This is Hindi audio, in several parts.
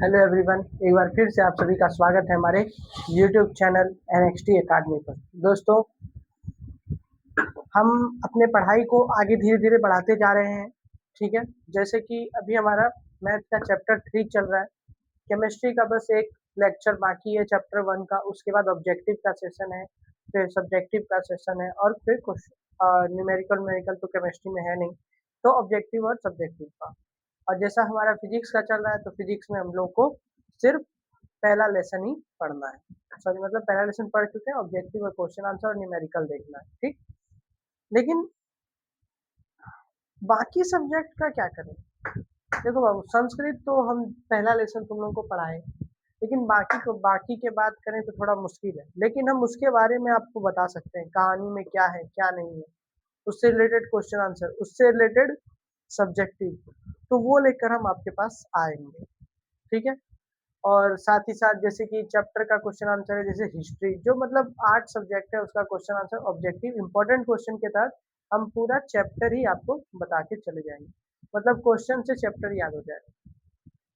हेलो एवरीवन, एक बार फिर से आप सभी का स्वागत है हमारे यूट्यूब चैनल NXT एकेडमी पर। दोस्तों, हम अपने पढ़ाई को आगे धीरे धीरे बढ़ाते जा रहे हैं। ठीक है, जैसे कि अभी हमारा मैथ का चैप्टर 3 चल रहा है। केमिस्ट्री का बस एक लेक्चर बाकी है चैप्टर 1 का। उसके बाद ऑब्जेक्टिव का सेशन है, फिर सब्जेक्टिव का सेशन है और फिर कुछ न्यूमेरिकल तो केमिस्ट्री में है नहीं, तो ऑब्जेक्टिव और सब्जेक्टिव का। और जैसा हमारा फिजिक्स का चल रहा है, तो फिजिक्स में हम लोग को सिर्फ पहला लेसन ही पढ़ना है। सॉरी, मतलब पहला लेसन पढ़ चुके हैं, ऑब्जेक्टिव और क्वेश्चन आंसर और न्यूमेरिकल देखना है। ठीक, लेकिन बाकी सब्जेक्ट का क्या करें? देखो बाबू, संस्कृत तो हम पहला लेसन तुम लोगों को पढ़ाए, लेकिन बाकी के बात करें तो थोड़ा मुश्किल है। लेकिन हम उसके बारे में आपको बता सकते हैं, कहानी में क्या है क्या नहीं है, उससे रिलेटेड क्वेश्चन आंसर, उससे रिलेटेड सब्जेक्टिव, तो वो लेकर हम आपके पास आएंगे। ठीक है, और साथ ही साथ जैसे कि चैप्टर का क्वेश्चन आंसर है, जैसे हिस्ट्री, जो मतलब 8 सब्जेक्ट है, उसका question answer objective important question के तहत हम पूरा चैप्टर ही आपको बता के चले जाएंगे, मतलब क्वेश्चन से चैप्टर याद हो जाएगा।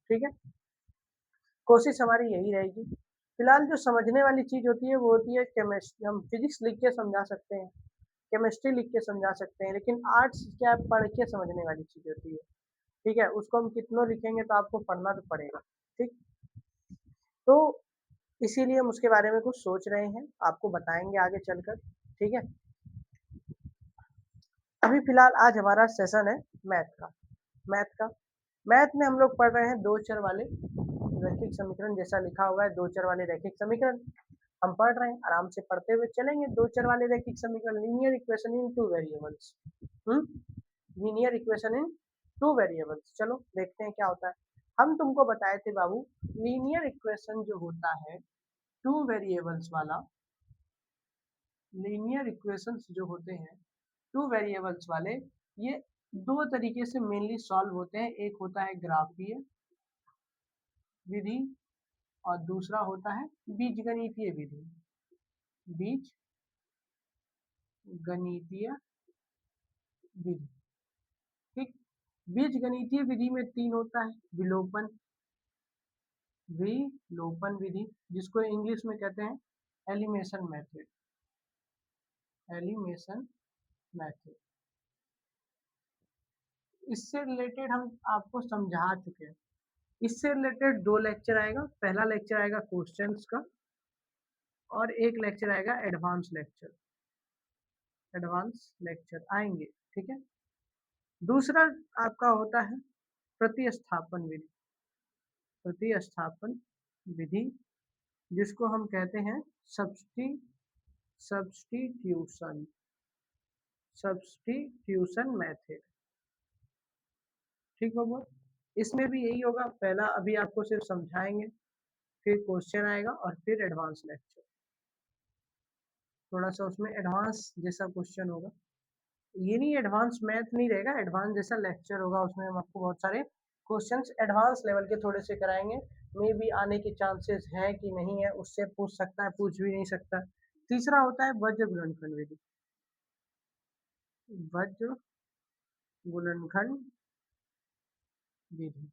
ठीक है, कोशिश हमारी यही रहेगी। फिलहाल जो समझने वाली चीज होती है वो होती है केमिस्ट्री। हम फिजिक्स लिख के समझा सकते हैं, केमिस्ट्री लिख के समझा सकते हैं, लेकिन आर्ट्स क्या पढ़ के समझने वाली चीज होती है। ठीक है, उसको हम कितनों लिखेंगे तो आपको पढ़ना तो पड़ेगा। ठीक, तो इसीलिए हम उसके बारे में कुछ सोच रहे हैं, आपको बताएंगे आगे चलकर। ठीक है, अभी फिलहाल आज हमारा सेशन है मैथ का। मैथ का मैथ में हम लोग पढ़ रहे हैं दो चर वाले रैखिक समीकरण। जैसा लिखा हुआ है, दो चर वाले रैखिक समीकरण हम पढ़ रहे हैं, आराम से पढ़ते हुए चलेंगे। दो चर वाले रैखिक समीकरण, linear equation in two variables. Linear equation in two variables, चलो देखते हैं क्या होता है। हम तुमको बताए थे बाबू, लीनियर इक्वेशन जो होता है टू वेरिएबल्स वाला, लीनियर इक्वेशंस जो होते हैं टू वेरिएबल्स वाले, ये दो तरीके से मेनली सॉल्व होते हैं। एक होता है ग्राफीय विधि और दूसरा होता है बीजगणितीय विधि। बीज गणितीय विधि, ठीक। बीज गणितीय विधि में तीन होता है, विलोपन, विलोपन विधि, जिसको इंग्लिश में कहते हैं एलिमिनेशन मेथड। एलिमिनेशन मेथड, इससे रिलेटेड हम आपको समझा चुके हैं। इससे रिलेटेड दो लेक्चर आएगा। पहला लेक्चर आएगा क्वेश्चंस का और एक लेक्चर आएगा एडवांस लेक्चर। एडवांस लेक्चर आएंगे, ठीक है। दूसरा आपका होता है प्रतिस्थापन विधि। प्रतिस्थापन विधि, जिसको हम कहते हैं सब्स्टिट्यूशन सब्स्टिट्यूशन मेथड। ठीक होगा, इसमें भी यही होगा। पहला अभी आपको सिर्फ समझाएंगे, फिर क्वेश्चन आएगा और फिर एडवांस लेक्चर। थोड़ा सा उसमें एडवांस जैसा क्वेश्चन होगा, ये नहीं एडवांस मैथ नहीं रहेगा, एडवांस जैसा लेक्चर होगा। उसमें हम आपको बहुत सारे क्वेश्चंस एडवांस लेवल के थोड़े से कराएंगे। मे भी आने के चांसेस है कि नहीं है, उससे पूछ सकता है, पूछ भी नहीं सकता। तीसरा होता है वज्र गुणनखंड विधि। वज्र गुणनखंड विधि,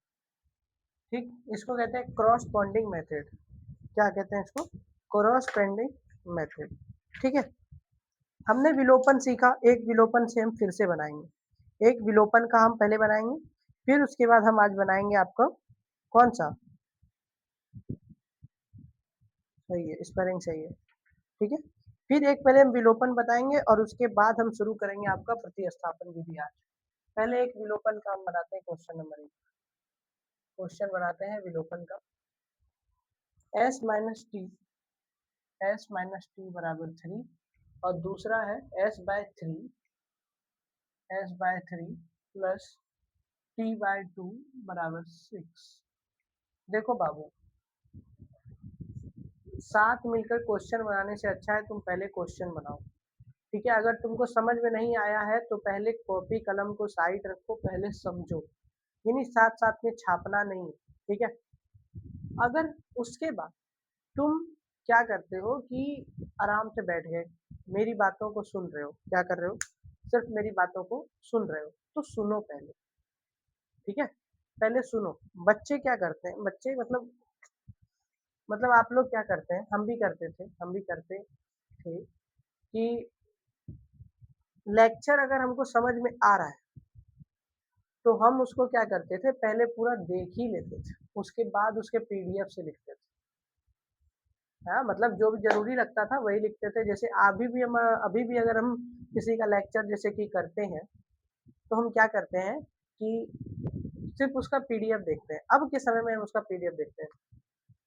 ठीक। इसको कहते हैं क्रॉसपॉन्डिंग मेथड। क्या कहते हैं इसको? क्रॉसपॉन्डिंग मेथड, ठीक है। हमने विलोपन सीखा, एक विलोपन से हम फिर से बनाएंगे। एक विलोपन का हम पहले बनाएंगे, फिर उसके बाद हम आज बनाएंगे आपको कौन सा, सही है, स्पेलिंग सही है, ठीक है। फिर एक पहले हम विलोपन बताएंगे और उसके बाद हम शुरू करेंगे आपका प्रतिस्थापन विधि आज। पहले एक विलोपन का हम बनाते हैं, क्वेश्चन नंबर 1। क्वेश्चन बनाते हैं विलोपन का। s माइनस टी बराबर 3 और दूसरा है s/3 प्लस t/2 बराबर 6। देखो बाबू, साथ मिलकर क्वेश्चन बनाने से अच्छा है तुम पहले क्वेश्चन बनाओ, ठीक है। अगर तुमको समझ में नहीं आया है तो पहले कॉपी कलम को साइड रखो, पहले समझो, यानी साथ साथ में छापना नहीं, ठीक है। अगर उसके बाद तुम क्या करते हो कि आराम से बैठ गए, मेरी बातों को सुन रहे हो, क्या कर रहे हो, सिर्फ मेरी बातों को सुन रहे हो, तो सुनो पहले, ठीक है। पहले सुनो, बच्चे क्या करते हैं, बच्चे मतलब आप लोग क्या करते हैं, हम भी करते थे, हम भी करते थे कि लेक्चर अगर हमको समझ में आ रहा है तो हम उसको क्या करते थे, पहले पूरा देख ही लेते थे, उसके बाद उसके पीडीएफ से लिखते थे। हाँ, मतलब जो भी जरूरी लगता था वही लिखते थे। जैसे अभी भी अगर हम किसी का लेक्चर जैसे कि करते हैं तो हम क्या करते हैं कि सिर्फ उसका पीडीएफ देखते हैं। अब के समय में हम उसका पीडीएफ देखते हैं,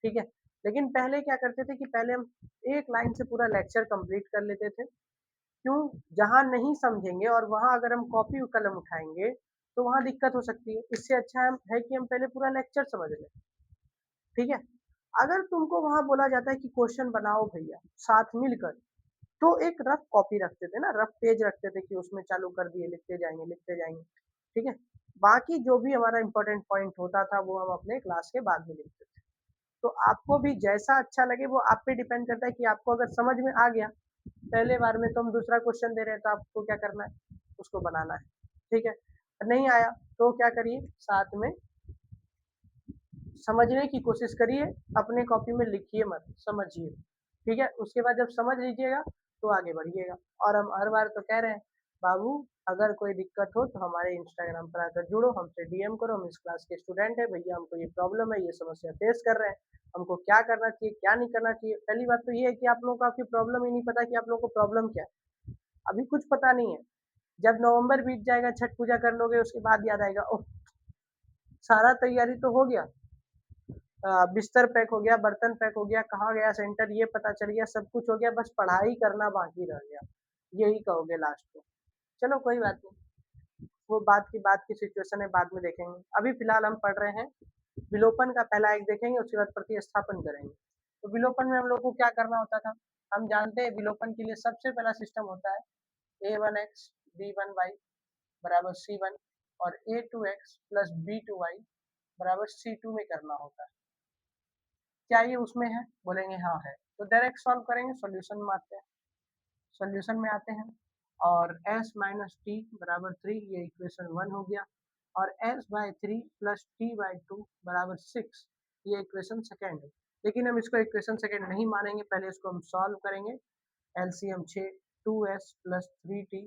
ठीक है। लेकिन पहले क्या करते थे कि पहले हम एक लाइन से पूरा लेक्चर कंप्लीट कर लेते थे। क्यों? जहाँ नहीं समझेंगे और वहाँ अगर हम कॉपी कलम उठाएंगे तो वहाँ दिक्कत हो सकती है। इससे अच्छा है कि हम पहले पूरा लेक्चर समझ लें, ठीक है। अगर तुमको वहाँ बोला जाता है कि क्वेश्चन बनाओ भैया साथ मिलकर, तो एक रफ कॉपी रखते थे ना, रफ पेज रखते थे कि उसमें चालू कर दिए, लिखते जाएंगे, ठीक है। बाकी जो भी हमारा इंपॉर्टेंट पॉइंट होता था वो हम अपने क्लास के बाद में लिखते थे। तो आपको भी जैसा अच्छा लगे वो आप पे डिपेंड करता है कि आपको अगर समझ में आ गया पहले बार में, तो हम दूसरा क्वेश्चन दे रहे हैं तो आपको क्या करना है, उसको बनाना है, ठीक है। नहीं आया तो क्या करिए, साथ में समझने की कोशिश करिए, अपने कॉपी में लिखिए मत, समझिए, ठीक है। उसके बाद जब समझ लीजिएगा तो आगे बढ़िएगा। और हम हर बार तो कह रहे हैं, बाबू अगर कोई दिक्कत हो तो हमारे इंस्टाग्राम पर आकर जुड़ो, हमसे डीएम करो, हम इस क्लास के स्टूडेंट हैं भैया, हमको ये प्रॉब्लम है, ये समस्या फेस कर रहे हैं, हमको क्या करना चाहिए क्या नहीं करना चाहिए। पहली बात तो ये है कि आप लोगों को आपकी प्रॉब्लम ही नहीं पता कि आप लोगों को प्रॉब्लम क्या है, अभी कुछ पता नहीं है। जब नवंबर बीत जाएगा, छठ पूजा कर लोगे, उसके बाद याद आएगा, ओह सारा तैयारी तो हो गया, बिस्तर पैक हो गया, बर्तन पैक हो गया, कहाँ गया सेंटर ये पता चल गया, सब कुछ हो गया, बस पढ़ाई करना बाकी रह गया, यही कहोगे लास्ट में। चलो कोई बात नहीं, वो बात की सिचुएशन है, बाद में देखेंगे। अभी फिलहाल हम पढ़ रहे हैं विलोपन का पहला एक देखेंगे, उसके बाद प्रतिस्थापन करेंगे। तो विलोपन में हम लोग को क्या करना होता था, हम जानते हैं विलोपन के लिए सबसे पहला सिस्टम होता है a1x b1y बराबर c1 और a2x प्लस b2y बराबर c2 में करना होता है। क्या ये उसमें है, बोलेंगे हाँ है, तो डायरेक्ट सॉल्व करेंगे, सॉल्यूशन में आते हैं, सॉल्यूशन में आते हैं और s माइनस टी बराबर 3, ये इक्वेशन 1 हो गया, और s by 3 plus t by 2 बराबर 6, ये इक्वेशन सेकेंड है। लेकिन हम इसको इक्वेशन सेकेंड नहीं मानेंगे, पहले इसको हम सॉल्व करेंगे। एलसीएम 6, 2s प्लस 3t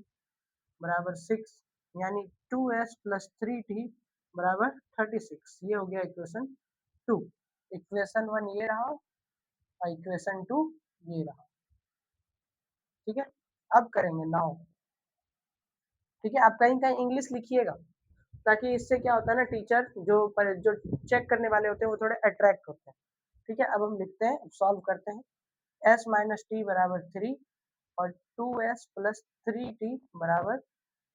बराबर 6, यानी 2s प्लस 3t बराबर 36, ये हो गया इक्वेशन 2। इक्वेशन 1 ये रहा और इक्वेशन 2 ये रहा, ठीक है। अब करेंगे नाउ, ठीक है। आप कहीं कहीं इंग्लिश लिखिएगा, ताकि इससे क्या होता है ना, टीचर जो चेक करने वाले होते हैं वो थोड़े अट्रैक्ट होते हैं, ठीक है। अब हम लिखते हैं, सॉल्व करते हैं। s माइनस टी बराबर 3 और 2s प्लस 3t बराबर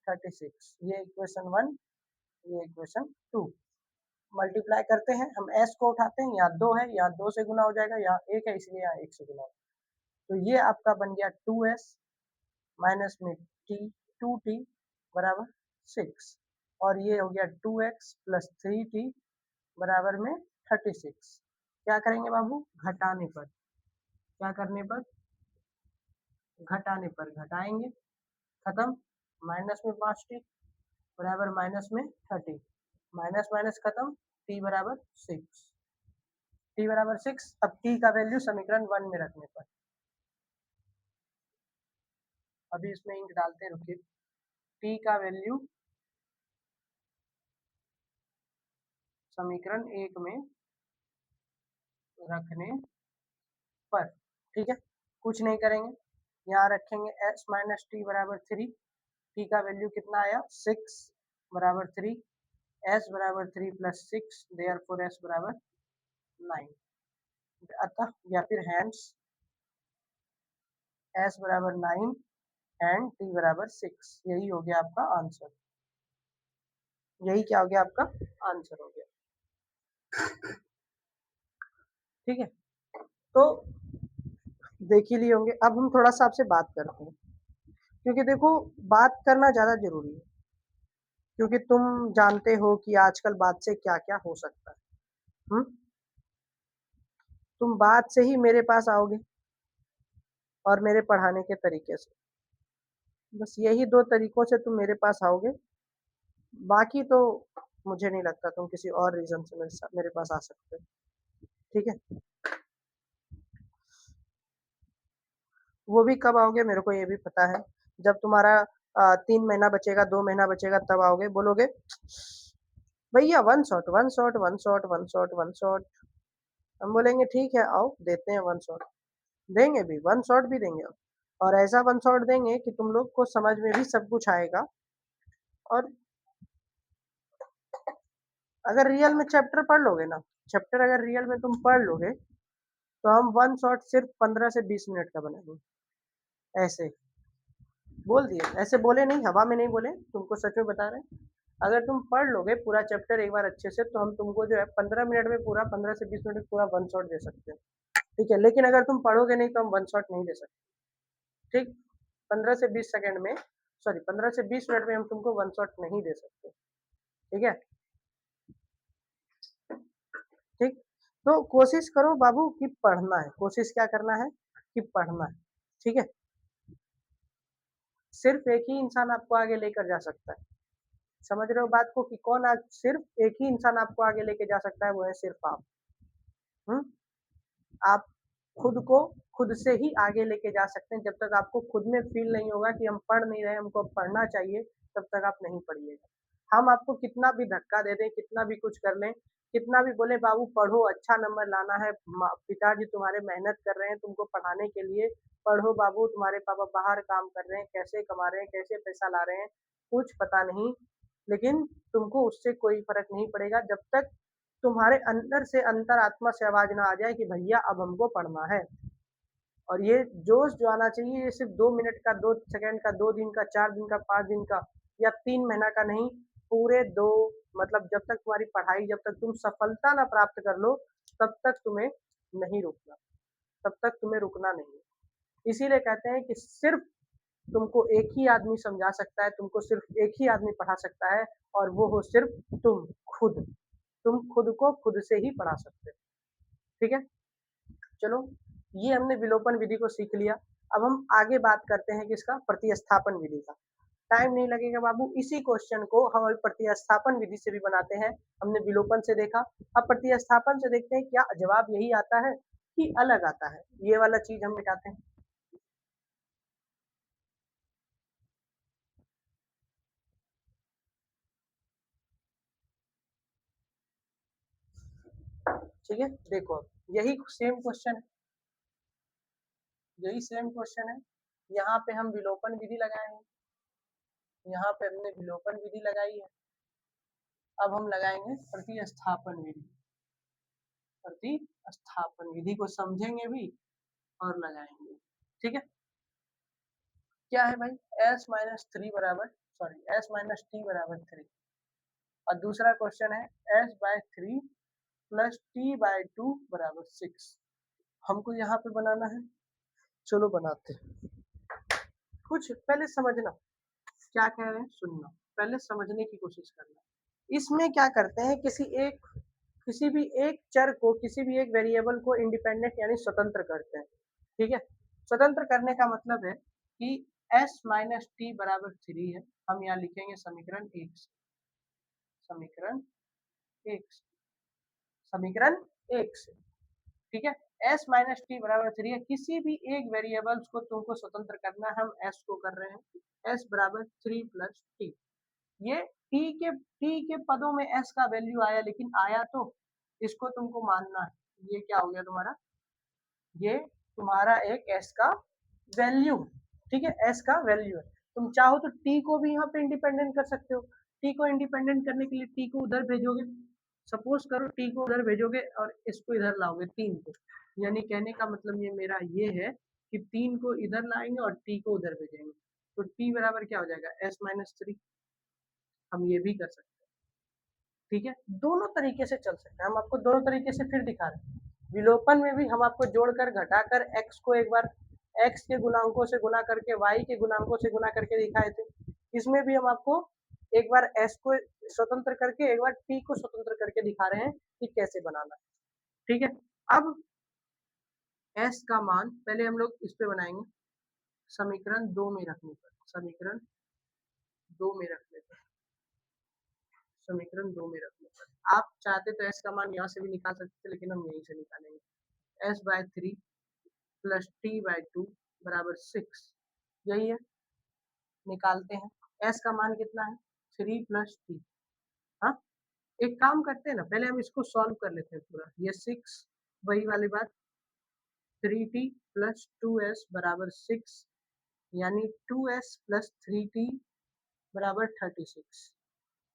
36, ये इक्वेशन 1, ये इक्वेशन 2। मल्टीप्लाई करते हैं, हम s को उठाते हैं, यहाँ 2 है, यहाँ 2 से गुना हो जाएगा, यहाँ 1 है इसलिए यहाँ 1 से गुना होगा। तो ये आपका बन गया 2s माइनस में टी 2t बराबर 6, और ये हो गया 2x प्लस 3t बराबर में 36। क्या करेंगे बाबू, घटाने पर, क्या करने पर, घटाने पर घटाएंगे, खत्म, माइनस में 5t बराबर माइनस में 30, माइनस माइनस खत्म, t बराबर 6, t बराबर 6। अब t का वैल्यू समीकरण 1 में रखने पर, अभी इसमें इंक डालते हैं, रुकिए। t का वैल्यू समीकरण 1 में रखने पर, ठीक है, कुछ नहीं करेंगे, यहाँ रखेंगे s माइनस टी बराबर 3, टी का वैल्यू कितना आया 6 बराबर 3, s बराबर 3 प्लस 6, देयरफॉर s बराबर 9, अतः या फिर हैंस s बराबर 9 एंड t बराबर 6, यही हो गया आपका आंसर, यही क्या हो गया आपका आंसर हो गया, ठीक है। तो देख ही लिए होंगे, अब हम थोड़ा सा आपसे बात करते हैं, क्योंकि देखो बात करना ज़्यादा ज़रूरी है, क्योंकि तुम जानते हो कि आजकल बात से क्या-क्या हो सकता है। हुँ? तुम बात से ही मेरे पास आओगे और मेरे पढ़ाने के तरीके से। बस यही 2 तरीकों से तुम मेरे पास आओगे, बाकी तो मुझे नहीं लगता तुम किसी और रीजन से मेरे पास आ सकते हो। ठीक है, वो भी कब आओगे मेरे को ये भी पता है। जब तुम्हारा 3 महीना बचेगा, 2 महीना बचेगा, तब आओगे, बोलोगे भैया one shot one shot one shot one shot one shot. हम बोलेंगे ठीक है आओ देते हैं वन शॉट, देंगे भी वन शॉट भी देंगे। और ऐसा वन शॉट देंगे कि तुम लोग को समझ में भी सब कुछ आएगा। और अगर रियल में चैप्टर पढ़ लोगे ना, चैप्टर अगर रियल में तुम पढ़ लोगे, तो हम वन शॉट सिर्फ 15 से 20 मिनट का बनाएंगे। ऐसे बोल दिए, ऐसे बोले नहीं, हवा में नहीं बोले, तुमको सच में बता रहे हैं। अगर तुम पढ़ लोगे पूरा चैप्टर एक बार अच्छे से, तो हम तुमको जो है 15 मिनट में पूरा, 15 से 20 मिनट में पूरा वन शॉट दे सकते हैं। ठीक है, लेकिन अगर तुम पढ़ोगे नहीं तो हम वन शॉट नहीं दे सकते। ठीक, 15 से 20 सेकंड में, सॉरी 15 से 20 मिनट में हम तुमको वन शॉट नहीं दे सकते। ठीक है, ठीक। तो कोशिश करो बाबू कि पढ़ना है, कोशिश क्या करना है कि पढ़ना है। ठीक है, सिर्फ एक ही इंसान आपको आगे लेकर जा सकता है। समझ रहे हो बात को कि कौन आज, सिर्फ एक ही इंसान आपको आगे लेके जा सकता है, वो है सिर्फ आप। हम्म, आप खुद को खुद से ही आगे लेके जा सकते हैं। जब तक आपको खुद में फील नहीं होगा कि हम पढ़ नहीं रहे, हमको पढ़ना चाहिए, तब तक आप नहीं पढ़िएगा। हम आपको कितना भी धक्का दे दें, कितना भी कुछ कर लें, कितना भी बोले बाबू पढ़ो, अच्छा नंबर लाना है, पिताजी तुम्हारे मेहनत कर रहे हैं तुमको पढ़ाने के लिए, पढ़ो बाबू, तुम्हारे पापा बाहर काम कर रहे हैं, कैसे कमा रहे हैं, कैसे पैसा ला रहे हैं, कुछ पता नहीं। लेकिन तुमको उससे कोई फर्क नहीं पड़ेगा जब तक तुम्हारे अंदर से, अंतरात्मा से आवाज ना आ जाए कि भैया अब हमको पढ़ना है। और ये जोश जो आना चाहिए, ये सिर्फ 2 मिनट का, 2 सेकंड का, 2 दिन का, 4 दिन का, 5 दिन का, या 3 महीना का नहीं, पूरे दो, मतलब जब तक तुम्हारी पढ़ाई, जब तक तुम सफलता ना प्राप्त कर लो, तब तक तुम्हें नहीं रुकना, तब तक तुम्हें रुकना नहीं है। इसीलिए कहते हैं कि सिर्फ तुमको एक ही आदमी समझा सकता है, तुमको सिर्फ एक ही आदमी पढ़ा सकता है, और वो हो सिर्फ तुम खुद। तुम खुद को खुद से ही पढ़ा सकते हो। ठीक है, चलो, ये हमने विलोपन विधि को सीख लिया। अब हम आगे बात करते हैं किसका, प्रतिस्थापन विधि का। टाइम नहीं लगेगा बाबू, इसी क्वेश्चन को हम प्रतिस्थापन विधि से भी बनाते हैं। हमने विलोपन से देखा, अब प्रतिस्थापन से देखते हैं क्या जवाब यही आता है कि अलग आता है। ये वाला चीज हम मिटाते हैं। ठीक है, देखो यही सेम क्वेश्चन है, यही सेम क्वेश्चन है। यहाँ पे हम विलोपन विधि लगाए हैं, यहाँ पे हमने विलोपन विधि लगाई है। अब हम लगाएंगे प्रतिस्थापन विधि। प्रतिस्थापन विधि को समझेंगे भी और लगाएंगे। ठीक है, क्या है भाई, s-3 बराबर, सॉरी s-t बराबर 3, और दूसरा क्वेश्चन है s/3 प्लस t/2 बराबर 6। हमको यहाँ पे बनाना है, चलो बनाते हैं। कुछ पहले समझना, क्या कह रहे हैं सुनना, पहले समझने की कोशिश करना। इसमें क्या करते हैं, किसी भी एक चर को, किसी भी एक वेरिएबल को इंडिपेंडेंट यानी स्वतंत्र करते हैं। ठीक है, स्वतंत्र करने का मतलब है कि s-t बराबर 3 है, हम यहाँ लिखेंगे समीकरण 1 से, समीकरण 1 से, समीकरण 1 से। ठीक है, s-t बराबर 3 है, किसी भी एक वेरिएबल्स को तुमको स्वतंत्र करना है, हम s को कर रहे हैं s/3 + t। ये टी के पदों में एस का वैल्यू आया, लेकिन आया तो इसको तुमको मानना है। ये क्या हो गया तुम्हारा, ये तुम्हारा एक एस का वैल्यू। ठीक है, एस का वैल्यू है। तुम चाहो तो टी को भी यहाँ पे इंडिपेंडेंट कर सकते हो। टी को इंडिपेंडेंट करने के लिए टी को उधर भेजोगे, सपोज करो टी को उधर भेजोगे और इसको इधर लाओगे 3 को, यानी कहने का मतलब ये मेरा ये है कि 3 को इधर लाएंगे और टी को उधर भेजेंगे, तो टी बराबर क्या हो जाएगा s-3। हम ये भी कर सकते हैं। ठीक है, दोनों तरीके से चल सकता है, हम आपको दोनों तरीके से फिर दिखा रहे हैं। विलोपन में भी हम आपको जोड़कर घटाकर x को एक बार x के गुणांकों से गुना करके y के गुणांकों से गुना करके दिखाए थे। इसमें भी हम आपको एक बार s को स्वतंत्र करके, एक बार t को स्वतंत्र करके दिखा रहे हैं कि कैसे बनाना है। ठीक है, अब s का मान पहले हम लोग इस पे बनाएंगे, समीकरण 2 में रखने पर, समीकरण 2 में रखने पर समीकरण 2 में रख लो। आप चाहते तो s का मान यहाँ से भी निकाल सकते थे, लेकिन हम यहीं से निकालेंगे। s/3 प्लस t/2 बराबर 6, यही है, निकालते हैं। s का मान कितना है? 3 प्लस टी। हाँ, एक काम करते हैं ना, पहले हम इसको सॉल्व कर लेते हैं पूरा। ये 6, वही वाली बात, 3t प्लस 2s बराबर 6, यानी 2s प्लस 3t बराबर 36।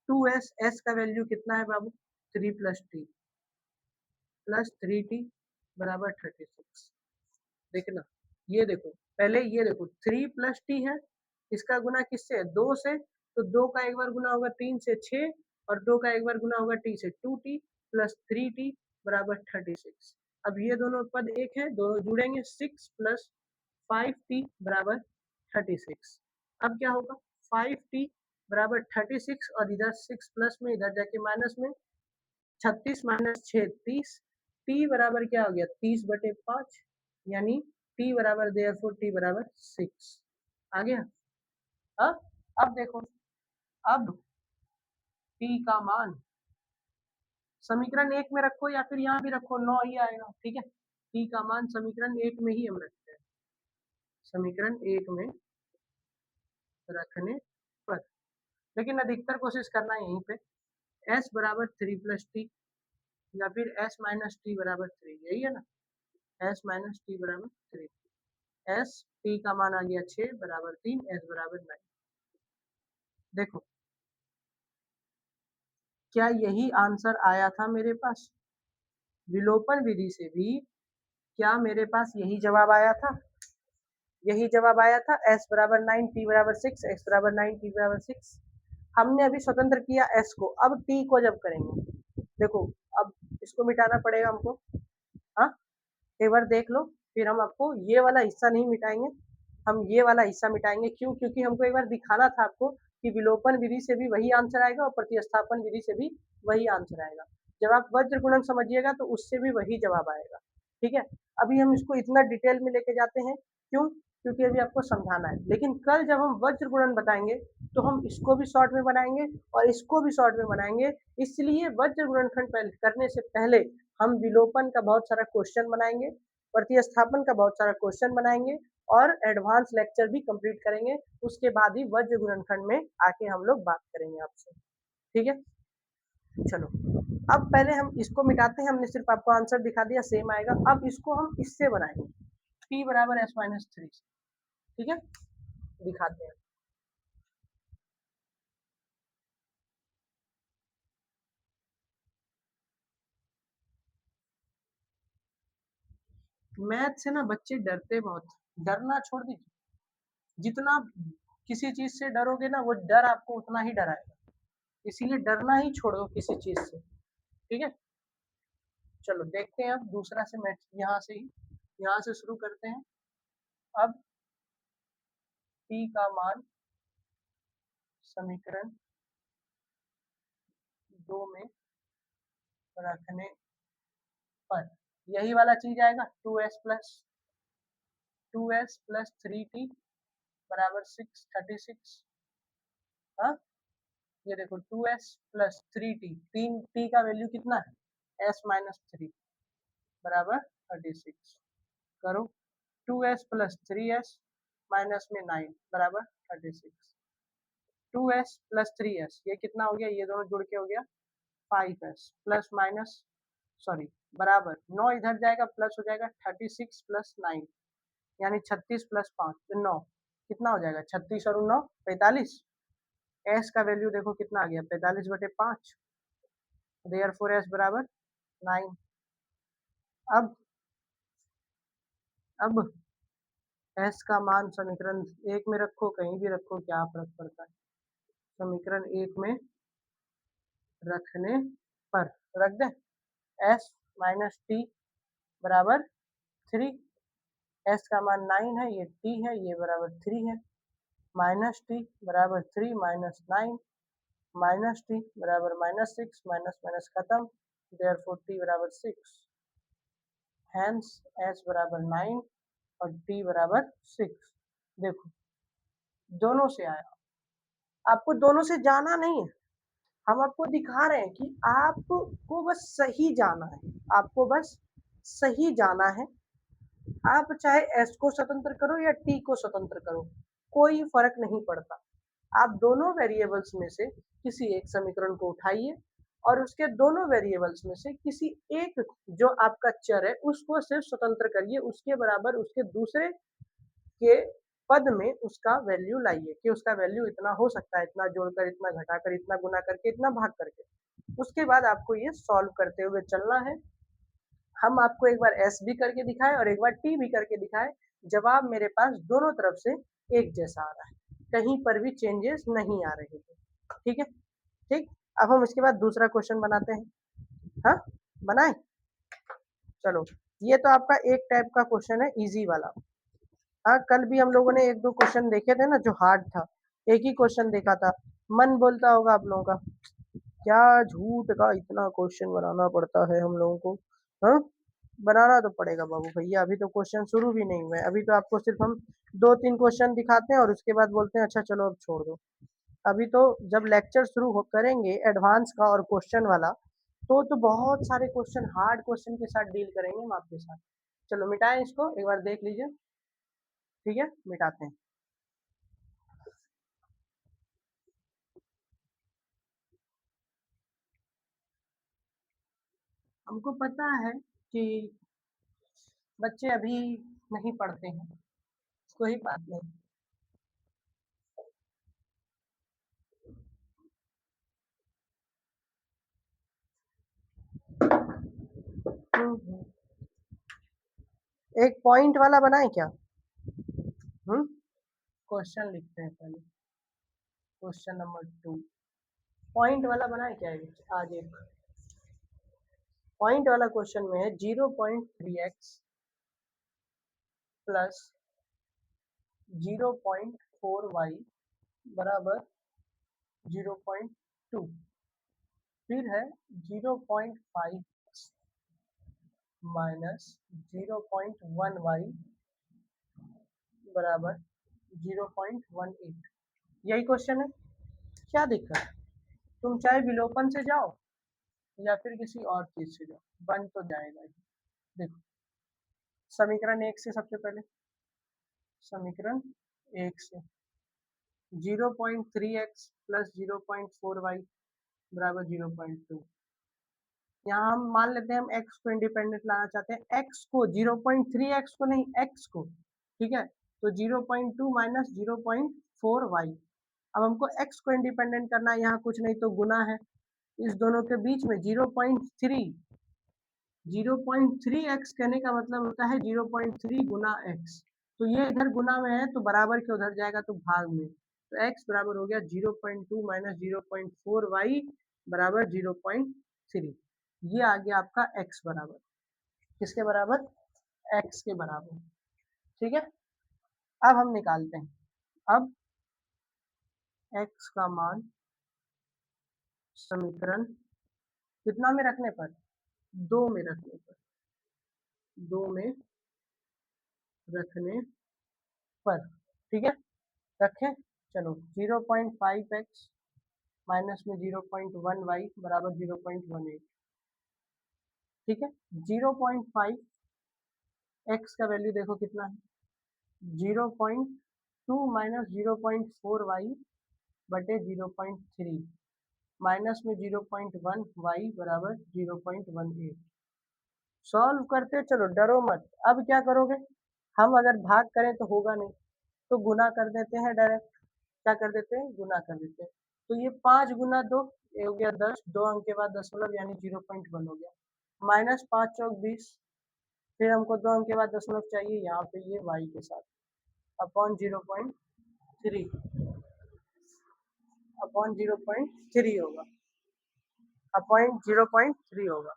2s, s का वैल्यू कितना है बाबू? 3 प्लस टी प्लस 3t बराबर 36। देखना, ये देखो, पहले ये देखो, 3 प्लस टी है, इसका गुना किससे है? 2 से, तो 2 का एक बार गुना होगा 3 से 6, और 2 का एक बार गुना होगा t से, 2t प्लस 3t बराबर 36। अब ये दोनों पद एक है, दोनों जुड़ेंगे, 6 प्लस 5t बराबर 36। अब क्या होगा? 5t बराबर 36, और इधर 6 प्लस में, इधर जाके माइनस में, 36 माइनस 6 30, टी बराबर क्या हो गया? 30/5, यानी टी बराबर देयरफॉर टी बराबर 6 आ गया। हाँ, अब देखो, अब टी का मान समीकरण 1 में रखो या फिर यहाँ भी रखो, 9 ही आएगा, ठीक है। टी का मान समीकरण 1 में ही हम रखते हैं, समीकरण 1 में रखने पर, लेकिन अधिकतर कोशिश करना है यहीं पे, s बराबर 3 प्लस टी या फिर s माइनस टी बराबर 3, यही है ना, s माइनस टी बराबर 3। s t का मान आ गया 6 बराबर 3, s बराबर 9। देखो, क्या यही आंसर आया था मेरे पास? विलोपन विधि से भी क्या मेरे पास यही जवाब आया था? यही जवाब आया था, s बराबर 9, t बराबर 6, x बराबर 9, t बराबर 6। हमने अभी स्वतंत्र किया s को, अब t को जब करेंगे, देखो, अब इसको मिटाना पड़ेगा हमको। हाँ, एक बार देख लो, फिर हम आपको ये वाला हिस्सा नहीं मिटाएंगे, हम ये वाला हिस्सा मिटाएंगे। क्यों? क्योंकि हमको एक बार दिखाना था आपको कि विलोपन विधि से भी वही आंसर आएगा और प्रतिस्थापन विधि से भी वही आंसर आएगा। जब आप वज्र गुणन समझिएगा तो उससे भी वही जवाब आएगा, ठीक है। अभी हम इसको इतना डिटेल में लेके जाते हैं, क्यों? क्योंकि अभी आपको समझाना है, लेकिन कल जब हम वज्र गुणन बताएंगे तो हम इसको भी शॉर्ट में बनाएंगे और इसको भी शॉर्ट में बनाएंगे। इसलिए वज्र गुणनखंड करने से पहले हम विलोपन का बहुत सारा क्वेश्चन बनाएंगे, प्रतिस्थापन का बहुत सारा क्वेश्चन बनाएंगे और एडवांस लेक्चर भी कंप्लीट करेंगे। उसके बाद ही वज्र गुणनखंड में आके हम लोग बात करेंगे आपसे, ठीक है। चलो, अब पहले हम इसको मिटाते हैं, हमने सिर्फ आपको आंसर दिखा दिया, सेम आएगा। अब इसको हम इससे बनाएंगे, p बराबर s-3, ठीक है, दिखाते हैं। मैथ से ना बच्चे डरते बहुत, डरना छोड़ दीजिए, जितना किसी चीज से डरोगे ना, वो डर आपको उतना ही डराएगा, इसीलिए डरना ही छोड़ दो किसी चीज से, ठीक है। चलो देखते हैं, अब दूसरा से मैथ यहाँ से शुरू करते हैं। अब p का मान समीकरण 2 में रखने पर यही वाला चीज आएगा, 2s प्लस 3t बराबर 36। हाँ, ये देखो, 2s प्लस 3t, तीन t का वैल्यू कितना है? s-3 बराबर 36। करो, 2s प्लस 3s माइनस में 9 बराबर 36। 2s प्लस 3s, ये कितना हो गया? ये दोनों जुड़ के हो गया 5s प्लस माइनस, सॉरी, बराबर 9 इधर जाएगा, प्लस हो जाएगा 36 प्लस 9, यानी 36 प्लस 5 तो 9, कितना हो जाएगा? 36 और 9 45। s का वैल्यू देखो कितना आ गया? 45/5, देयरफॉर s बराबर 9। अब अब s का मान समीकरण 1 में रखो, कहीं भी रखो, क्या फर्क पड़ता है। समीकरण 1 में रखने पर रख दे, s माइनस टी बराबर 3, s का मान 9 है, ये t है, ये बराबर 3 है, माइनस टी बराबर 3 माइनस 9, माइनस टी बराबर -6, माइनस माइनस खत्म, देयरफॉर टी बराबर 6, हैंस s बराबर 9 और t बराबर 6। देखो, दोनों से आया, आपको दोनों से जाना नहीं है, हम आपको दिखा रहे हैं कि आपको बस सही जाना है, आपको बस सही जाना है। आप चाहे एस को स्वतंत्र करो या टी को स्वतंत्र करो, कोई फर्क नहीं पड़ता। आप दोनों वेरिएबल्स में से किसी एक समीकरण को उठाइए और उसके दोनों वेरिएबल्स में से किसी एक जो आपका चर है उसको सिर्फ स्वतंत्र करिए, उसके बराबर उसके दूसरे के पद में उसका वैल्यू लाइए कि उसका वैल्यू इतना हो सकता है, इतना जोड़कर, इतना घटाकर, इतना गुना करके, इतना भाग करके। उसके बाद आपको ये सॉल्व करते हुए चलना है। हम आपको एक बार एस भी करके दिखाए और एक बार टी भी करके दिखाए, जवाब मेरे पास दोनों तरफ से एक जैसा आ रहा है, कहीं पर भी चेंजेस नहीं आ रहे हैं। ठीक है, ठीक। अब हम इसके बाद दूसरा क्वेश्चन बनाते हैं। हाँ, बनाए। चलो, ये तो आपका एक टाइप का क्वेश्चन है, इजी वाला। हाँ, कल भी हम लोगों ने एक दो क्वेश्चन देखे थे ना जो हार्ड था, एक ही क्वेश्चन देखा था। मन बोलता होगा आप लोगों का, क्या झूठ का इतना क्वेश्चन बनाना पड़ता है हम लोगों को। हाँ, बनाना तो पड़ेगा बाबू भैया, अभी तो क्वेश्चन शुरू भी नहीं हुए, अभी तो आपको सिर्फ हम दो तीन क्वेश्चन दिखाते हैं और उसके बाद बोलते हैं अच्छा चलो अब छोड़ दो। अभी तो जब लेक्चर शुरू हो करेंगे एडवांस का और क्वेश्चन वाला, तो बहुत सारे क्वेश्चन, हार्ड क्वेश्चन के साथ डील करेंगे हम आपके साथ। चलो मिटाएं इसको, एक बार देख लीजिए। ठीक है, मिटाते हैं। हमको पता है कि बच्चे अभी नहीं पढ़ते हैं, कोई बात नहीं। हम्म, एक पॉइंट वाला बनाए क्या? हम्म, क्वेश्चन लिखते हैं पहले। क्वेश्चन नंबर 2 पॉइंट वाला बनाए क्या आज एक पॉइंट वाला क्वेश्चन में है 0.3x प्लस 0.4y बराबर 0.2। फिर है 0.5x माइनस 0.1y बराबर 0.18। यही क्वेश्चन है, क्या दिक्कत है? तुम चाहे विलोपन से जाओ या फिर किसी और चीज से जाओ, बन तो जाएगा ही। देखो, समीकरण एक से सबसे पहले, समीकरण एक से 0.3x प्लस 0.4y बराबर 0.2। यहाँ हम मान लेते हैं हम x को इंडिपेंडेंट लाना चाहते हैं, x को 0.3x को नहीं, x को। ठीक है, तो 0.2 माइनस 0.4y। अब हमको x को इंडिपेंडेंट करना है, यहाँ कुछ नहीं तो गुना है, इस दोनों के बीच में 0.3। 0.3x कहने का मतलब होता है 0.3 गुना x। तो ये इधर गुना में है तो बराबर के उधर जाएगा तो भाग में, तो x बराबर हो गया 0.2 माइनस 0.4y बराबर 0.3। ये आ गया आपका x बराबर, किसके बराबर? x के बराबर। ठीक है, अब हम निकालते हैं। अब x का मान समीकरण कितना में रखने पर? दो में रखने पर, दो में रखने पर। ठीक है, रखें। चलो, 0.5x माइनस में 0.1y बराबर 0.18। ठीक है, 0.5 x का वैल्यू देखो कितना है, 0.2 माइनस 0.4y बटे 0.3 माइनस में 0.1 y बराबर 0.18। सॉल्व करते चलो, डरो मत। अब क्या करोगे, हम अगर भाग करें तो होगा नहीं, तो गुना कर देते हैं डायरेक्ट। क्या कर देते हैं? गुना कर देते हैं। तो ये 5 गुना 2, ये हो गया 10, 2 अंक के बाद दशमलव यानी 0.1 हो गया, माइनस 5 चौक 20। फिर हमको 2 अंक के बाद दशमलव चाहिए, यहाँ पे ये y के साथ अपॉन 0.3, अपॉन 0.3 होगा, अपॉन 0.3 होगा।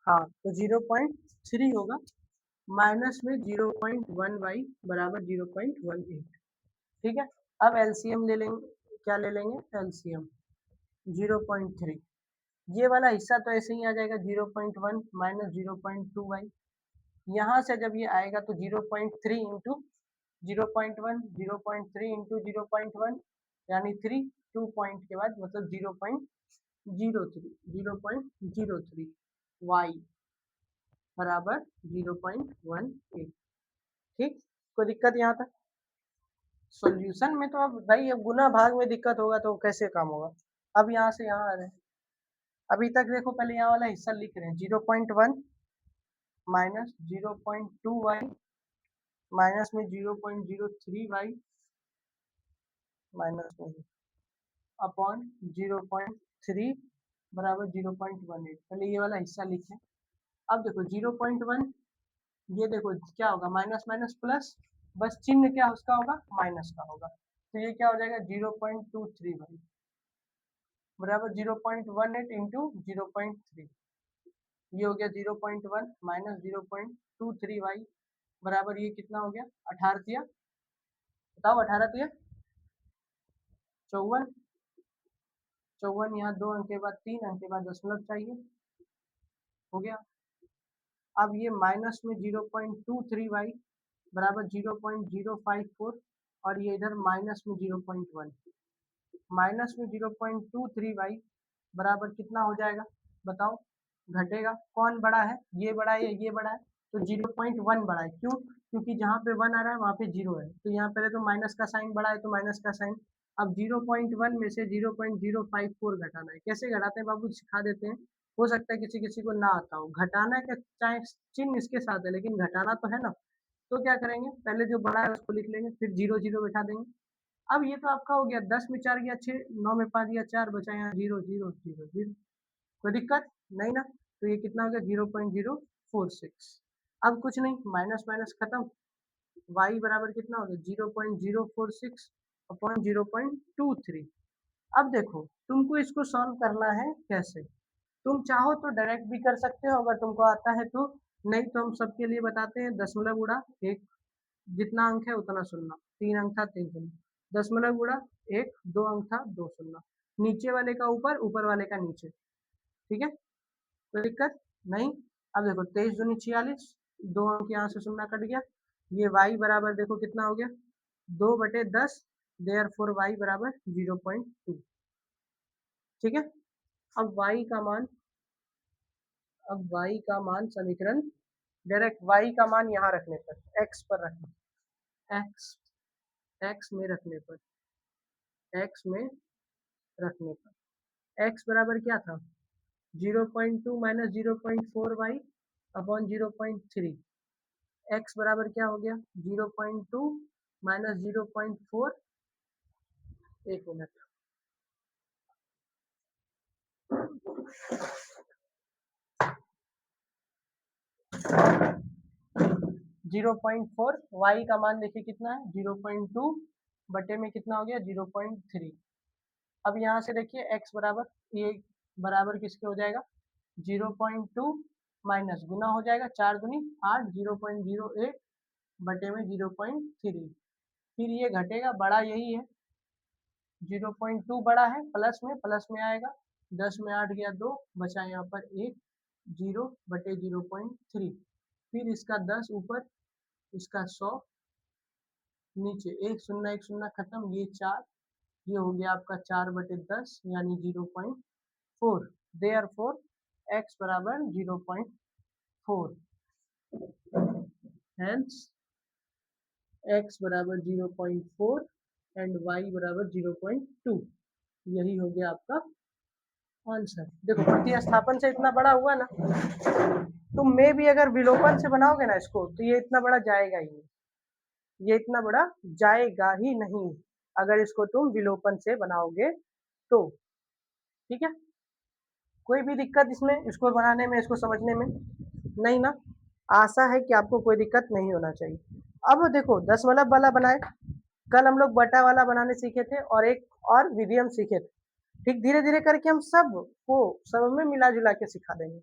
हाँ, तो 0.3 होगा, माइनस में 0.1 y बराबर 0.18। ठीक है, अब एलसीएम ले लेंगे। क्या ले लेंगे एलसीएम 0.3, ये वाला हिस्सा तो ऐसे ही आ जाएगा 0.1 माइनस 0.2y, यहाँ से जब ये आएगा तो 0.3 इंटू 0.1, 0.3 इंटू 0.1 यानी 3, 2 पॉइंट के बाद मतलब 0.03, 0.03 y बराबर 0.18। ठीक, कोई दिक्कत यहाँ तक? सॉल्यूशन में तो अब भाई अब गुना भाग में दिक्कत होगा तो कैसे काम होगा। अब यहाँ से यहाँ आ रहे हैं, अभी तक देखो पहले यहाँ वाला हिस्सा लिख रहे हैं 0.1 माइनस 0.2y माइनस में 0.03y माइनस में अपॉन 0.3 बराबर 0.18। पहले ये वाला हिस्सा लिखें। अब देखो 0.1, ये देखो क्या होगा माइनस माइनस प्लस, बस चिन्ह क्या उसका होगा माइनस का होगा, तो ये क्या हो जाएगा 0.23y बराबर 0.18 इंटू 0.3, ये हो गया 0.1 माइनस 0.23y बराबर ये कितना हो गया 18 दिया, बताओ 18 दिया 54, 54 यहाँ 2 अंक के बाद 3 अंक के बाद दशमलव चाहिए, हो गया। अब ये माइनस में 0.23y बराबर 0.054 और ये इधर माइनस में 0.1, माइनस में 0.23y बराबर कितना हो जाएगा बताओ, घटेगा, कौन बड़ा है ये बड़ा है या ये बड़ा है, तो 0.1 बड़ा है, क्यों, क्योंकि जहाँ पे 1 आ रहा है वहाँ पे 0 है, तो यहाँ पहले तो माइनस का साइन बड़ा है तो माइनस का साइन। अब 0.1 में से 0.054 घटाना है, कैसे घटाते हैं बाबू सिखा देते हैं, हो सकता है किसी किसी को ना आता हो, घटाना का चाहे चिन्ह इसके साथ है लेकिन घटाना तो है ना, तो क्या करेंगे पहले जो बड़ा है उसको लिख लेंगे फिर 0 0 बैठा देंगे। अब ये तो आपका हो गया 10 में 4 गया 6, 9 में 5 गया 4, बचा यहाँ 0 0 0 0, कोई दिक्कत नहीं ना, तो ये कितना हो गया 0.046। अब कुछ नहीं, माइनस माइनस खत्म, y बराबर कितना हो गया 0.046 अपॉन 0.23। अब देखो तुमको इसको सॉल्व करना है कैसे, तुम चाहो तो डायरेक्ट भी कर सकते हो अगर तुमको आता है तो, नहीं तो हम सबके लिए बताते हैं दशमलव गुणा एक, जितना अंक है उतना सुनना, 3 अंक था 3 सुनना, दशमलव गुणा एक, 2 अंक था 2 सुनना, नीचे वाले का ऊपर ऊपर वाले का नीचे, ठीक है, कोई दिक्कत नहीं। अब देखो 23 दूनी 46, 2 अंक यहाँ से सुनना कट गया, ये y बराबर देखो कितना हो गया 2/10, देयरफॉर y बराबर 0.2, ठीक है। अब y का मान, अब y का मान समीकरण डायरेक्ट y का मान यहाँ रखने पर x पर रखना, x x में रखने पर, x में रखने पर x बराबर क्या था 0.2 माइनस 0.4y अपॉन 0.3, x बराबर क्या हो गया 0.2 माइनस 0.4, एक मिनट 0.4, y का मान देखिए कितना है 0.2 बटे में कितना हो गया 0.3। अब यहाँ से देखिए x बराबर, ये बराबर किसके हो जाएगा 0.2 माइनस गुना हो जाएगा 4 दूनी 8, 0.08 बटे में 0.3, फिर ये घटेगा, बड़ा यही है 0.2 बड़ा है, प्लस में आएगा, 10 में 8 गया 2, बचा यहाँ पर 1, 0 बटे 0.3, फिर इसका 10 ऊपर, इसका 100 नीचे, एक शून्य खत्म, ये 4, ये हो गया आपका 4/10 यानी 0.4, देयरफॉर x बराबर 0.4, हेंस x बराबर 0.4 एंड y बराबर 0.2, यही हो गया आपका आंसर। देखो प्रतिस्थापन से इतना बड़ा हुआ ना, तुम में भी अगर विलोपन से बनाओगे ना इसको तो ये इतना बड़ा जाएगा ही नहीं, ये इतना बड़ा जाएगा ही नहीं अगर इसको तुम विलोपन से बनाओगे तो, ठीक है। कोई भी दिक्कत इसमें, इसको बनाने में, इसको समझने में नहीं ना, आशा है कि आपको कोई दिक्कत नहीं होना चाहिए। अब देखो दशमलव वाला बनाए, कल हम लोग बटा वाला बनाने सीखे थे और एक और विधियम सीखे थे, ठीक, धीरे धीरे करके हम सब को सब में मिला जुला के सिखा देंगे,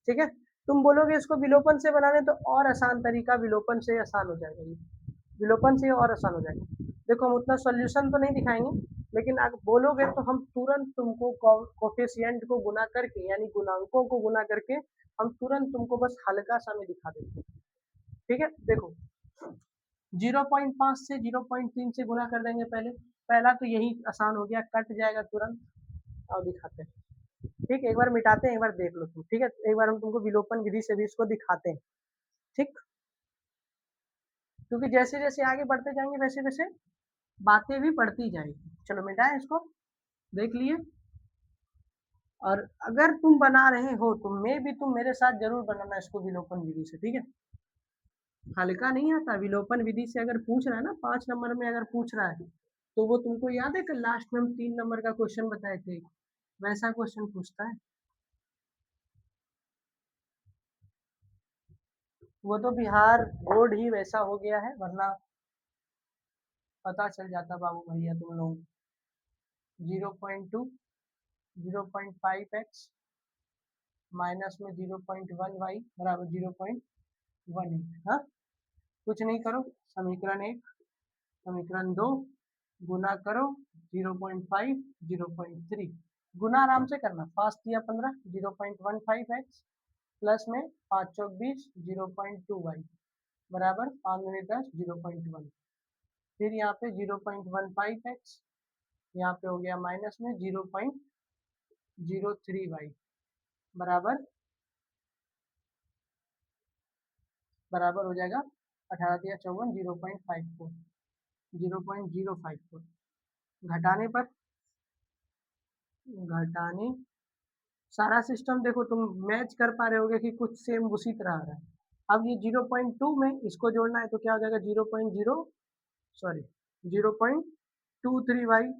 ठीक है। तुम बोलोगे इसको विलोपन से बनाने तो और आसान तरीका, विलोपन से आसान हो जाएगा, ये विलोपन से और आसान हो जाएगा। देखो हम उतना सॉल्यूशन तो नहीं दिखाएंगे लेकिन अगर बोलोगे तो हम तुरंत तुमको कोफिशिएंट को गुना करके यानी गुणांकों को गुना करके हम तुरंत तुमको बस हल्का सा में दिखा देते हैं। ठीक है, देखो 0.5 से 0.3 से गुना कर देंगे पहले, पहला तो यही आसान हो गया, कट जाएगा तुरंत। और दिखाते हैं, ठीक, एक बार मिटाते हैं, एक बार देख लो तुम, ठीक है, एक बार हम तुमको विलोपन विधि से भी इसको दिखाते हैं, ठीक, क्योंकि जैसे जैसे आगे बढ़ते जाएंगे वैसे वैसे बातें भी बढ़ती जाएगी। चलो मिटाएं इसको, देख लिए। और अगर तुम बना रहे हो तो मैं भी तुम मेरे साथ जरूर बनाना इसको विलोपन विधि से, ठीक है। हल्का नहीं आता, विलोपन विधि से अगर पूछ रहा है ना 5 नंबर में अगर पूछ रहा है तो वो तुमको याद है कि लास्ट में हम 3 नंबर का क्वेश्चन बताए थे, वैसा क्वेश्चन पूछता है। वो तो बिहार बोर्ड ही वैसा हो गया है, वरना पता चल जाता बाबू भैया तुम लोग। 0.2, 0.5x माइनस में 0.1y बराबर 0.18। हाँ, कुछ नहीं करो, समीकरण 1 समीकरण 2 गुना करो 0.5 0.3, गुना आराम से करना, 5 दिया 15 0.15x प्लस में 5 चौक 20 0.2y बराबर 5 दूनी 10 0.1। फिर यहाँ पे 0.15x, यहाँ पे हो गया माइनस में 0.03y बराबर बराबर हो जाएगा 18 दिया 54 0.54 0.054। घटाने पर घटाने सारा सिस्टम देखो तुम मैच कर पा रहे होगे कि कुछ सेम उसी तरह आ रहा है। अब ये 0.2 में इसको जोड़ना है तो क्या हो जाएगा 0.0 सॉरी 0.23y।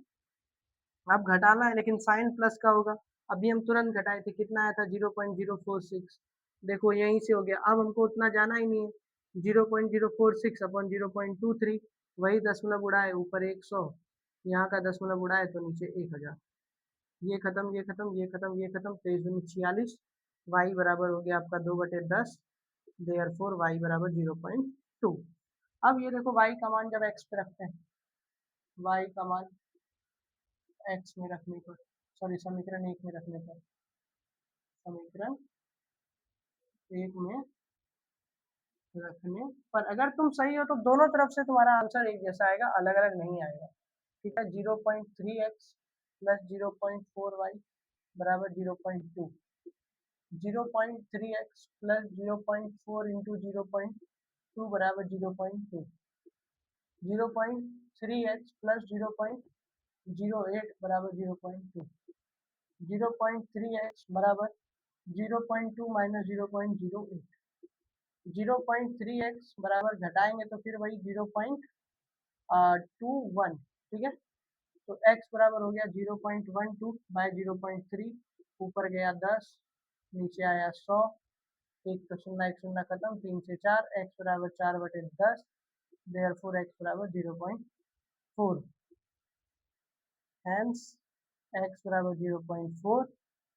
अब घटाना है लेकिन साइन प्लस का होगा, अभी हम तुरंत घटाए थे, कितना आया था 0.046। देखो यहीं से हो गया, अब हमको उतना जाना ही नहीं है, 0.046 अपॉन 0.23, वही दशमलव उड़ाए ऊपर 100, यहाँ का दशमलव उड़ाए तो नीचे 1000। ये खत्म ये खत्म ये खत्म ये खत्म, 23×46, वाई बराबर हो गया आपका 2/10, देयरफॉर वाई बराबर 0.2। अब ये देखो वाई का मान जब एक्स पे रखते हैं, वाई का मान एक्स में रखने पर, सॉरी समीकरण 1 में रखने पर, समीकरण 1 में रखने पर अगर तुम सही हो तो दोनों तरफ से तुम्हारा आंसर एक जैसा आएगा, अलग अलग नहीं आएगा। ठीक है, 0.3x प्लस 0.4y बराबर 0.2, 0.3x प्लस 0.4 इंटू 0.2 बराबर 0.2, 0.3x प्लस 0.08 बराबर 0.2, 0.3x बराबर 0.2 माइनस 0.08, 0.3x बराबर घटाएंगे तो फिर वही 0.21। ठीक है, तो x बराबर हो गया 0.12 बाय 0.3, ऊपर गया 10, नीचे आया 100, एक शून्य खत्म, 3 से 4, x बराबर 4/10, देयरफॉर x बराबर 0.4, हेंस x बराबर 0.4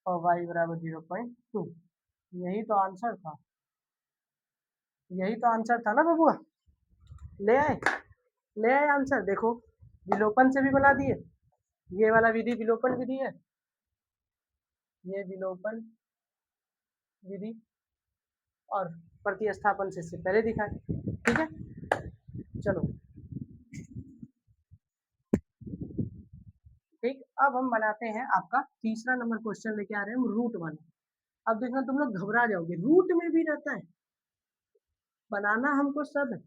और y बराबर 0.2। यही तो आंसर था, यही तो आंसर था ना बबुआ, ले आए, ले आए आंसर। देखो विलोपन से भी बना दिए, ये वाला विधि विलोपन विधि है, ये विलोपन विधि, और प्रतिस्थापन से इससे पहले दिखाए। ठीक है, चलो ठीक, अब हम बनाते हैं आपका तीसरा नंबर क्वेश्चन लेके आ रहे हैं हम, रूट वाला। अब देखना तुम लोग घबरा जाओगे, रूट में भी रहता है, बनाना हमको सब है,